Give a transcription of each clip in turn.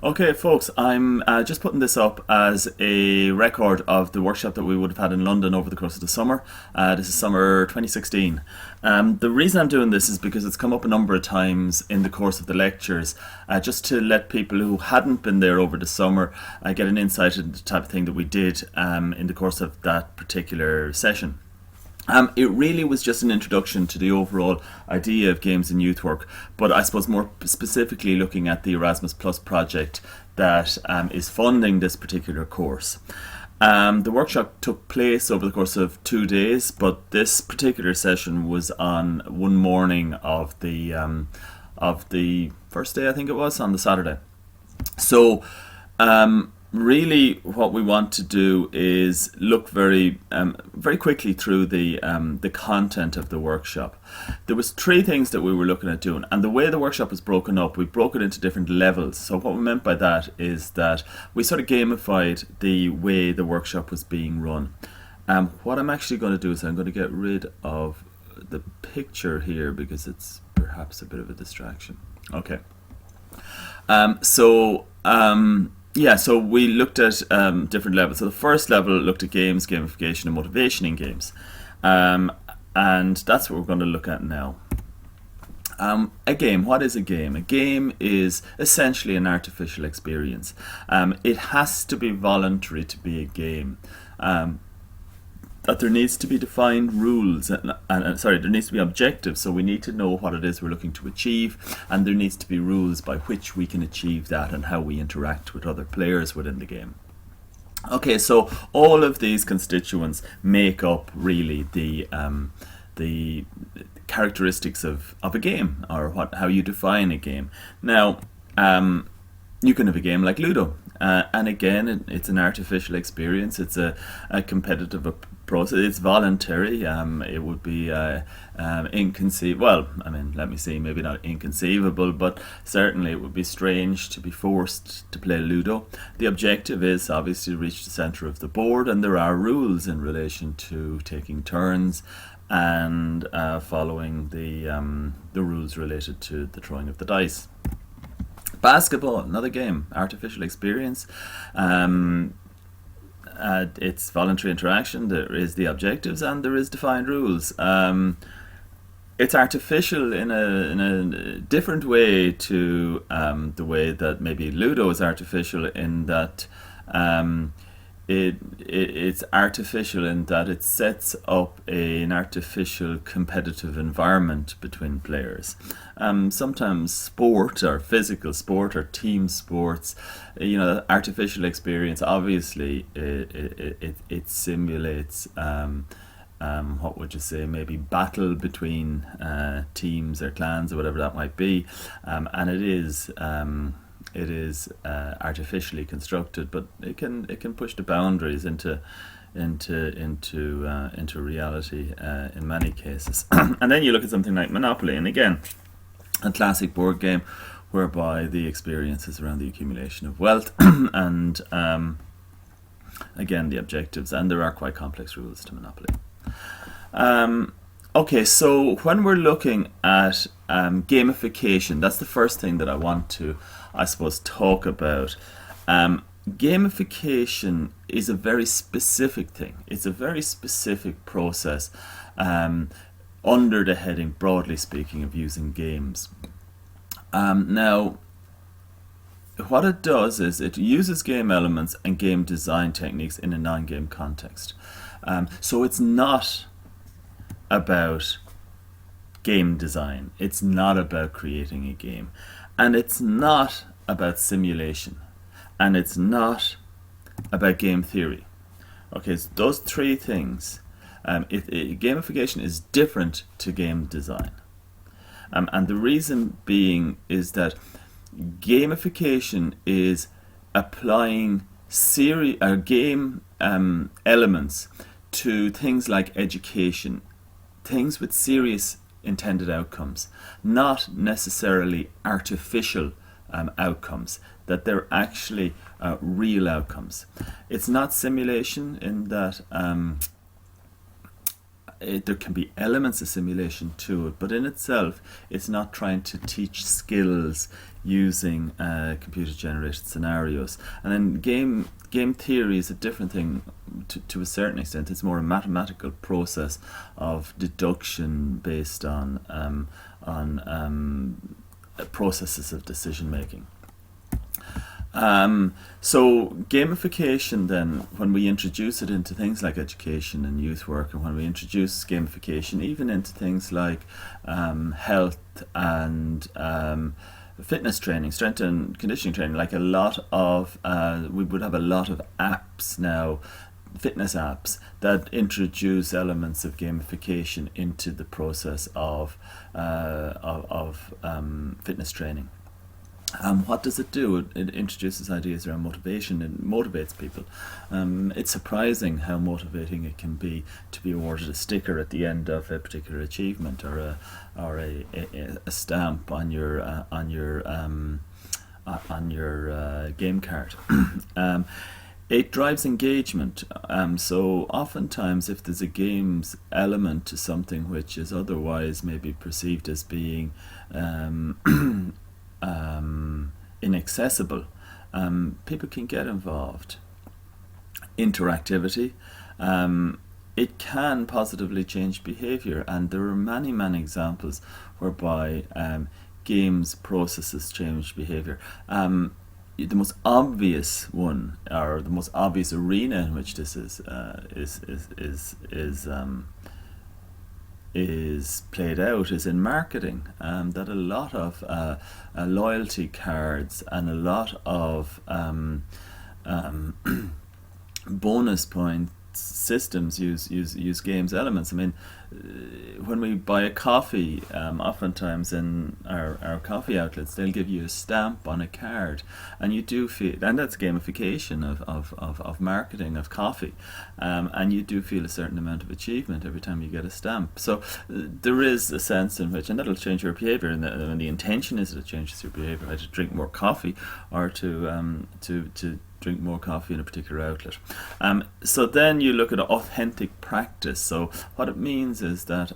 Okay, folks, I'm just putting this up as a record of the workshop that we would have had in London over the course of the summer. This is summer 2016. The reason I'm doing this is because it's come up a number of times in the course of the lectures, just to let people who hadn't been there over the summer get an insight into the type of thing that we did in the course of that particular session. It really was just an introduction to the overall idea of games in youth work, but I suppose more specifically looking at the Erasmus Plus project that is funding this particular course. The workshop took place over the course of 2 days, but this particular session was on one morning of the first day, I think it was, on the Saturday. So really what we want to do is look very quickly through the content of the workshop. There was 3 things that we were looking at doing, and the way the workshop was broken up, we broke it into different levels. So what we meant by that is that we sort of gamified the way the workshop was being run. What I'm actually going to do is I'm going to get rid of the picture here because it's perhaps a bit of a distraction. Okay. So we looked at different levels. So the first level looked at games, gamification, and motivation in games. And that's what we're going to look at now. A game, what is a game? A game is essentially an artificial experience. It has to be voluntary to be a game. That there needs to be defined rules there needs to be objectives, so we need to know what it is we're looking to achieve, and there needs to be rules by which we can achieve that and how we interact with other players within the game. Okay, so all of these constituents make up really the characteristics of a game, or how you define a game. Now, you can have a game like Ludo. And again, it's an artificial experience. It's a competitive process. It's voluntary. It would be inconceivable. Well, I mean, let me see, maybe not inconceivable, but certainly it would be strange to be forced to play Ludo. The objective is obviously to reach the center of the board, and there are rules in relation to taking turns and following the rules related to the throwing of the dice. Basketball, another game, artificial experience. It's voluntary interaction. There is the objectives and there is defined rules. It's artificial in a different way to the way that maybe Ludo is artificial, in that it's artificial in that it sets up an artificial competitive environment between players. Sometimes sport, or physical sport, or team sports, artificial experience, obviously it simulates what would you say, maybe battle between teams or clans or whatever that might be, and it is artificially constructed, but it can push the boundaries into reality in many cases. And then you look at something like Monopoly, and again, a classic board game whereby the experience is around the accumulation of wealth and again the objectives, and there are quite complex rules to Monopoly. Okay, so when we're looking at gamification, that's the first thing that I want to, I suppose, talk about. Gamification is a very specific thing. It's a very specific process under the heading, broadly speaking, of using games. Now, what it does is it uses game elements and game design techniques in a non-game context. So it's not about game design. It's not about creating a game. And it's not about simulation. And it's not about game theory. Okay, so those 3 things. Gamification is different to game design. And the reason being is that gamification is applying game elements to things like education, things with serious intended outcomes, not necessarily artificial outcomes, that they're actually real outcomes. It's not simulation in that there can be elements of simulation to it, but in itself it's not trying to teach skills using computer-generated scenarios. And then game theory is a different thing to a certain extent. It's more a mathematical process of deduction based on processes of decision making. So gamification then, when we introduce it into things like education and youth work, and when we introduce gamification even into things like health and fitness training, strength and conditioning training, like a lot of, we would have a lot of apps now, fitness apps, that introduce elements of gamification into the process of fitness training. What does it do? It introduces ideas around motivation and motivates people. It's surprising how motivating it can be to be awarded a sticker at the end of a particular achievement, or a stamp on your game card. It drives engagement. So oftentimes, if there's a games element to something which is otherwise maybe perceived as being inaccessible, people can get involved. Interactivity, it can positively change behaviour, and there are many examples whereby games processes change behaviour. The most obvious one, or the most obvious arena in which this is played out is in marketing. That a lot of loyalty cards and a lot of bonus point systems use games elements. I mean, when we buy a coffee, oftentimes in our coffee outlets, they'll give you a stamp on a card, and you do feel, and that's gamification of marketing of coffee, and you do feel a certain amount of achievement every time you get a stamp. So there is a sense in which, and that'll change your behaviour, and the intention is that it changes your behaviour, either to drink more coffee or to drink more coffee in a particular outlet. So then you look at authentic practice. So what that means is that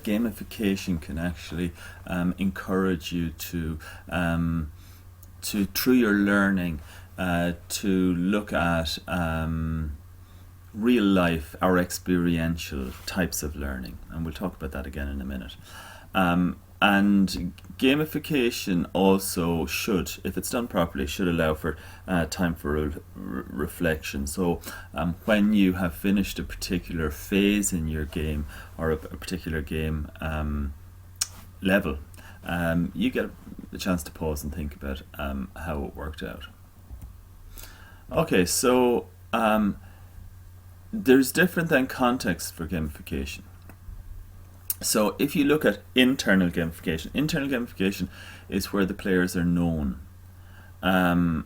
gamification can actually encourage you to through your learning, to look at real life or experiential types of learning, and we'll talk about that again in a minute. And gamification also should, if it's done properly, should allow for time for reflection. So when you have finished a particular phase in your game, or a particular game level, you get a chance to pause and think about how it worked out. Okay, so there's different then contexts for gamification. So if you look at internal gamification is where the players are known. And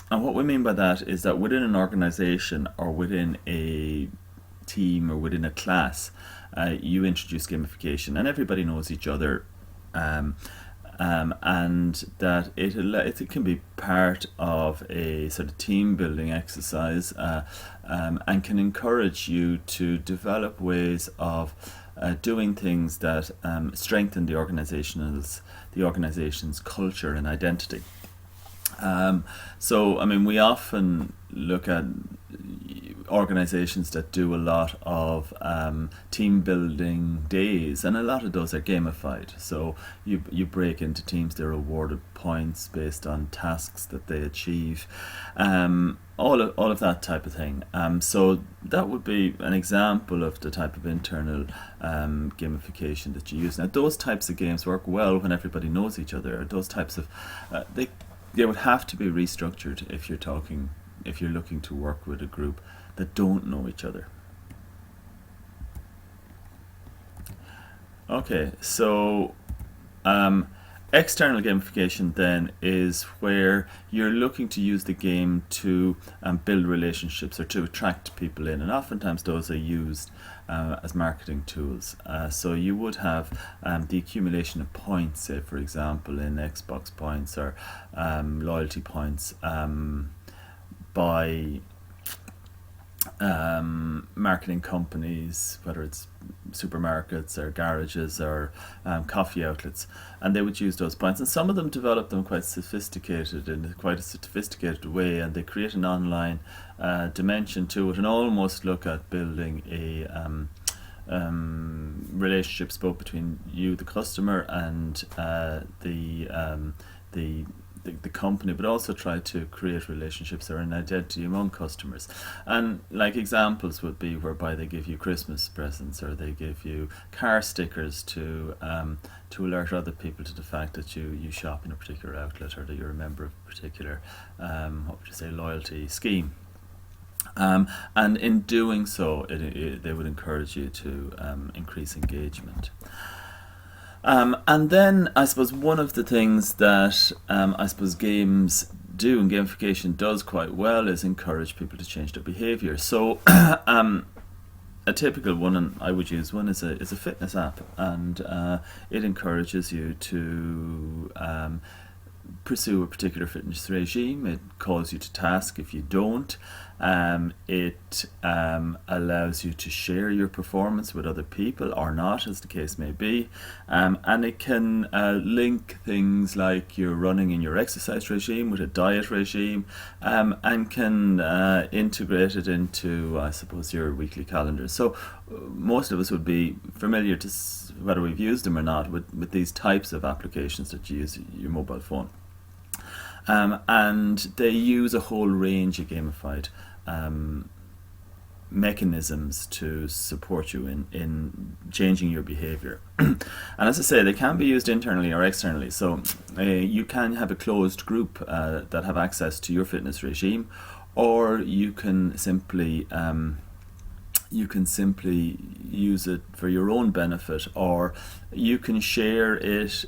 what we mean by that is that within an organization, or within a team, or within a class, you introduce gamification, and everybody knows each other, and that it can be part of a sort of team building exercise, and can encourage you to develop ways of doing things that strengthen the organization's culture and identity. So, I mean, we often look at organizations that do a lot of team building days, and a lot of those are gamified. So you break into teams, they're awarded points based on tasks that they achieve, all of that type of thing. So that would be an example of the type of internal gamification that you use. Now, those types of games work well when everybody knows each other. Those types of they would have to be restructured if you're looking to work with a group that don't know each other. Okay, so external gamification then is where you're looking to use the game to build relationships, or to attract people in, and oftentimes those are used as marketing tools. So you would have the accumulation of points, say for example in Xbox points, or loyalty points, by marketing companies, whether it's supermarkets or garages or coffee outlets, and they would use those points. And some of them develop them quite sophisticated in quite a sophisticated way, and they create an online dimension to it, and almost look at building a relationships both between you, the customer, and the company, but also try to create relationships or an identity among customers. And like examples would be whereby they give you Christmas presents, or they give you car stickers to alert other people to the fact that you shop in a particular outlet, or that you're a member of a particular loyalty scheme. And in doing so, they would encourage you to increase engagement. And then I suppose one of the things that I suppose games do, and gamification does quite well, is encourage people to change their behaviour. So a typical one, and I would use one, is a fitness app, and it encourages you to pursue a particular fitness regime. It calls you to task if you don't. It allows you to share your performance with other people or not, as the case may be. And it can link things like your running and your exercise regime with a diet regime, and can integrate it into, I suppose, your weekly calendar. So most of us would be familiar to, whether we've used them or not, with these types of applications that you use your mobile phone. And they use a whole range of gamified mechanisms to support you in changing your behaviour. And as I say, they can be used internally or externally. So you can have a closed group that have access to your fitness regime, or you can simply use it for your own benefit, or you can share it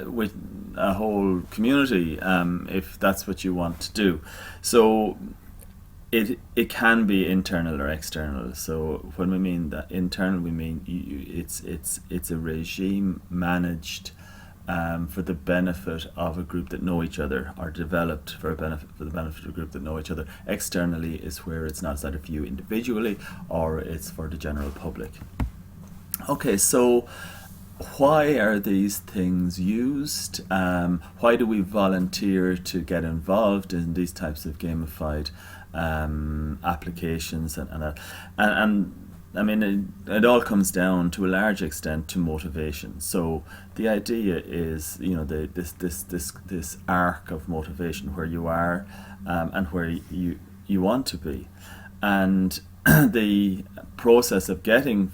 with a whole community if that's what you want to do. So it can be internal or external. So when we mean that internal, we mean it's a regime managed for the benefit of a group that know each other, or developed for the benefit of a group that know each other. Externally is where it's not either for you individually, or it's for the general public. Okay, so why are these things used? Why do we volunteer to get involved in these types of gamified applications? And I mean, it all comes down to a large extent to motivation. So the idea is, this arc of motivation, where you are and where you want to be, and the process of getting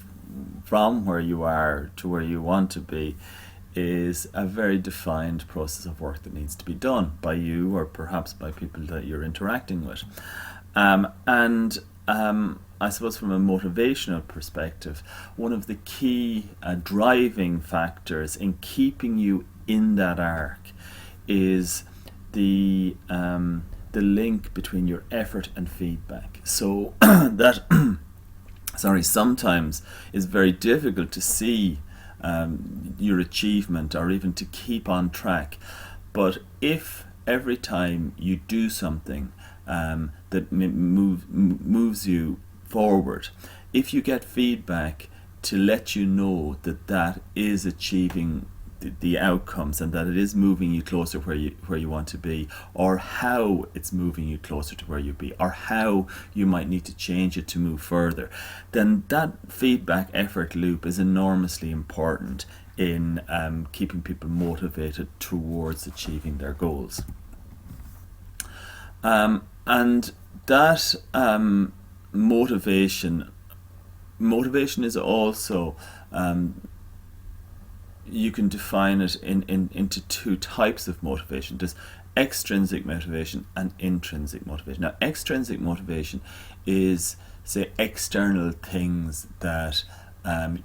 from where you are to where you want to be is a very defined process of work that needs to be done by you, or perhaps by people that you're interacting with. I suppose from a motivational perspective, one of the key driving factors in keeping you in that arc is the link between your effort and feedback. So that sometimes it's very difficult to see your achievement, or even to keep on track. But if every time you do something that moves you forward, if you get feedback to let you know that is achieving the outcomes, and that it is moving you closer where you want to be, or how it's moving you closer to where you be, or how you might need to change it to move further, then that feedback effort loop is enormously important in keeping people motivated towards achieving their goals. And that motivation is also you can define it into two types of motivation. There's extrinsic motivation and intrinsic motivation. Now, extrinsic motivation is, say, external things that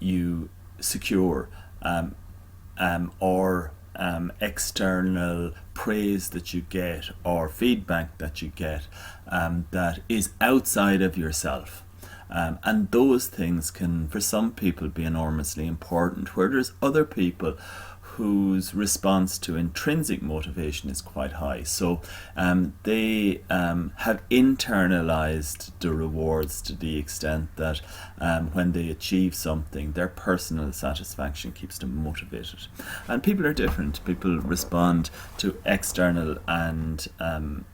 you secure, or external praise that you get, or feedback that you get, that is outside of yourself. And those things can, for some people, be enormously important, where there's other people whose response to intrinsic motivation is quite high. So they have internalized the rewards to the extent that when they achieve something, their personal satisfaction keeps them motivated. And people are different. People respond to external and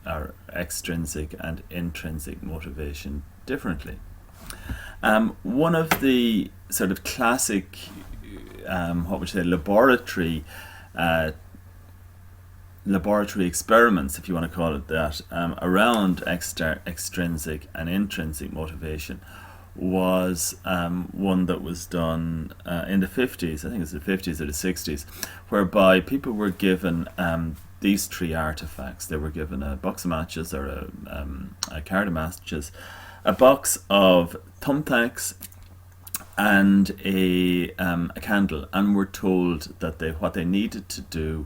or extrinsic and intrinsic motivation differently. One of the sort of classic laboratory experiments, if you want to call it that, around extrinsic and intrinsic motivation was one that was done in the 50s, I think it's the 50s or the 60s, whereby people were given these three artifacts. They were given a box of matches or a card of matches, a box of thumbtacks, and a candle, and were told that what they needed to do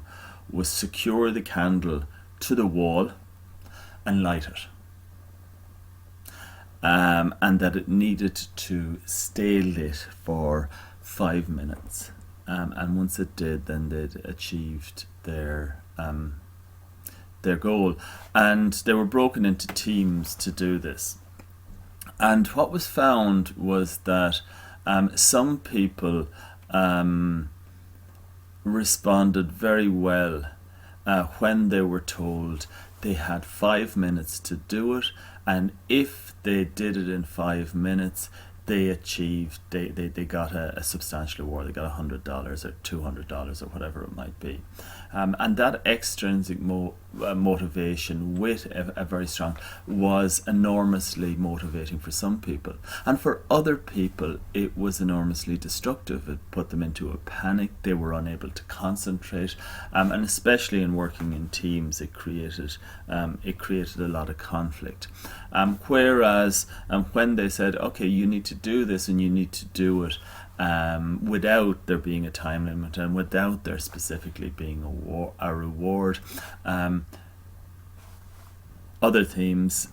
was secure the candle to the wall and light it, and that it needed to stay lit for 5 minutes, and once it did, then they'd achieved their goal. And they were broken into teams to do this, and what was found was that some people responded very well when they were told they had 5 minutes to do it, and if they did it in 5 minutes, they achieved, they got a substantial reward. They got $100 or $200 or whatever it might be. And that extrinsic motivation with a very strong was enormously motivating for some people. And for other people, it was enormously destructive. It put them into a panic. They were unable to concentrate. And especially in working in teams, it created a lot of conflict. Whereas when they said, okay, you need to do this and you need to do it without there being a time limit and without there specifically being a reward, other teams,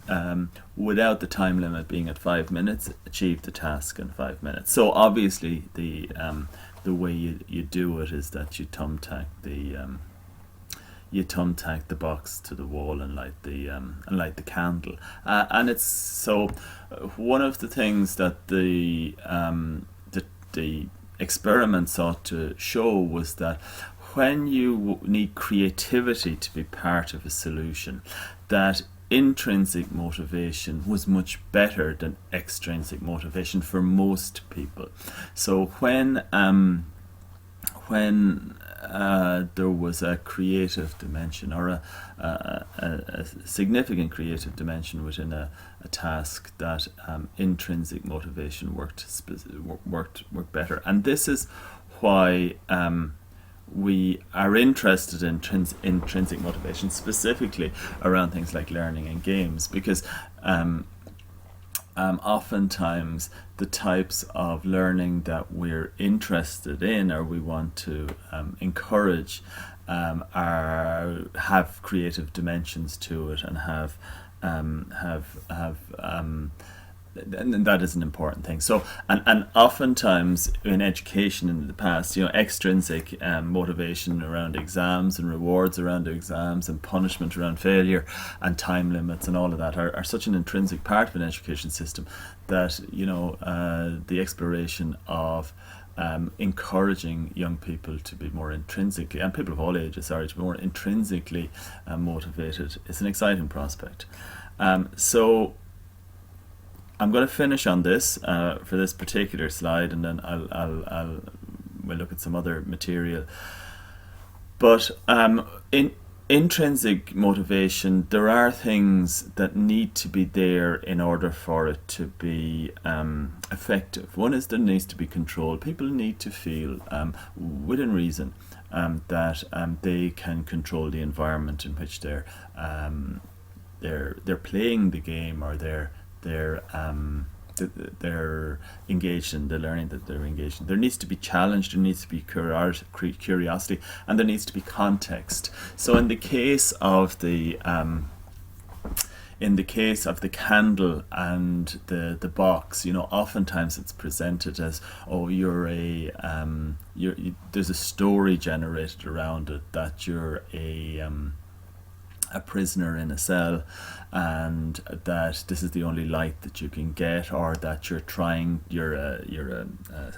without the time limit being at 5 minutes, achieve the task in 5 minutes. So obviously the way you do it is that you thumbtack the box to the wall and light the candle. And it's so one of the things that the experiment sought to show was that when you need creativity to be part of a solution, that intrinsic motivation was much better than extrinsic motivation for most people. So when there was a creative dimension or a significant creative dimension within a task, that intrinsic motivation worked better. And this is why we are interested in intrinsic motivation, specifically around things like learning and games, because oftentimes the types of learning that we're interested in or we want to encourage have creative dimensions to it and have and that is an important thing. So, and oftentimes in education in the past, extrinsic motivation around exams and rewards around exams and punishment around failure and time limits and all of that are such an intrinsic part of an education system that the exploration of encouraging young people to be more intrinsically, and people of all ages, to be more intrinsically motivated is an exciting prospect. So I'm going to finish on this for this particular slide, and then we'll look at some other material. But in intrinsic motivation, there are things that need to be there in order for it to be effective. One is there needs to be control. People need to feel within reason that they can control the environment in which they're playing the game, or they're engaged in the learning that they're engaged in. There needs to be challenge, there needs to be curiosity, and there needs to be context. So in the case of the in the case of the candle and the box, oftentimes it's presented as, oh, there's a story generated around it, that you're a prisoner in a cell, and that this is the only light that you can get, or that you're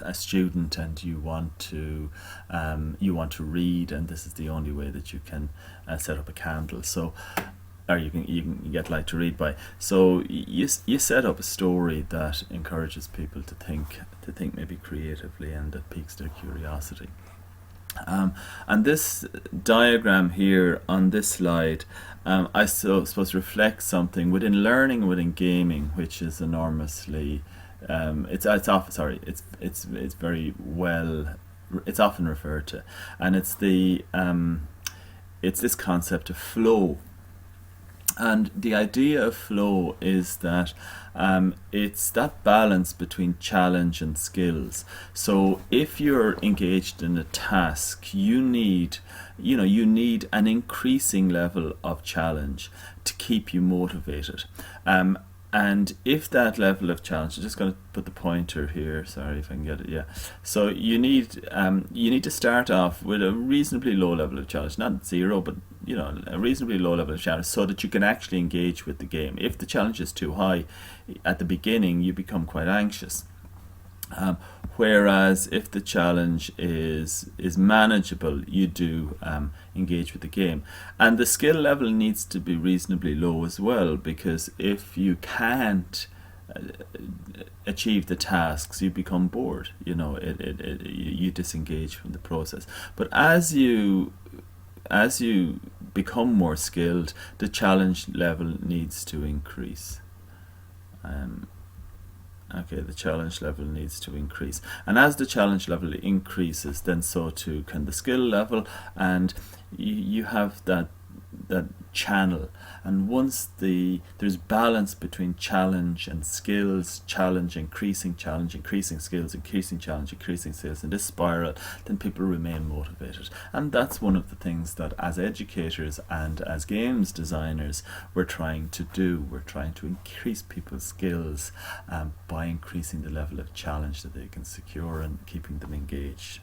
a student and you want to read, and this is the only way that you can set up a candle, so, or you can get light to read by. So you set up a story that encourages people to think maybe creatively, and that piques their curiosity. And this diagram here on this slide, I suppose reflects something within learning, within gaming, which is enormously, it's very well, it's often referred to, and it's this concept of flow. And the idea of flow is that it's that balance between challenge and skills. So if you're engaged in a task, you need an increasing level of challenge to keep you motivated. And if that level of challenge, I'm just going to put the pointer here, sorry if I can get it, yeah. So you need to start off with a reasonably low level of challenge, not zero, but a reasonably low level of challenge, so that you can actually engage with the game. If the challenge is too high at the beginning, you become quite anxious. Whereas if the challenge is manageable, you do engage with the game. And the skill level needs to be reasonably low as well, because if you can't achieve the tasks, you become bored. You disengage from the process. But as you become more skilled, the challenge level needs to increase. The challenge level needs to increase, and as the challenge level increases, then so too can the skill level, and you have that channel. And once there's balance between challenge and skills, challenge increasing skills, increasing challenge, increasing skills, in this spiral, then people remain motivated. And that's one of the things that as educators and as games designers we're trying to do. We're trying to increase people's skills by increasing the level of challenge that they can secure and keeping them engaged.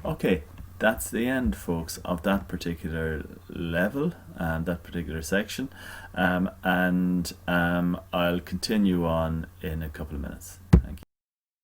Okay, that's the end, folks, of that particular level and that particular section, and I'll continue on in a couple of minutes.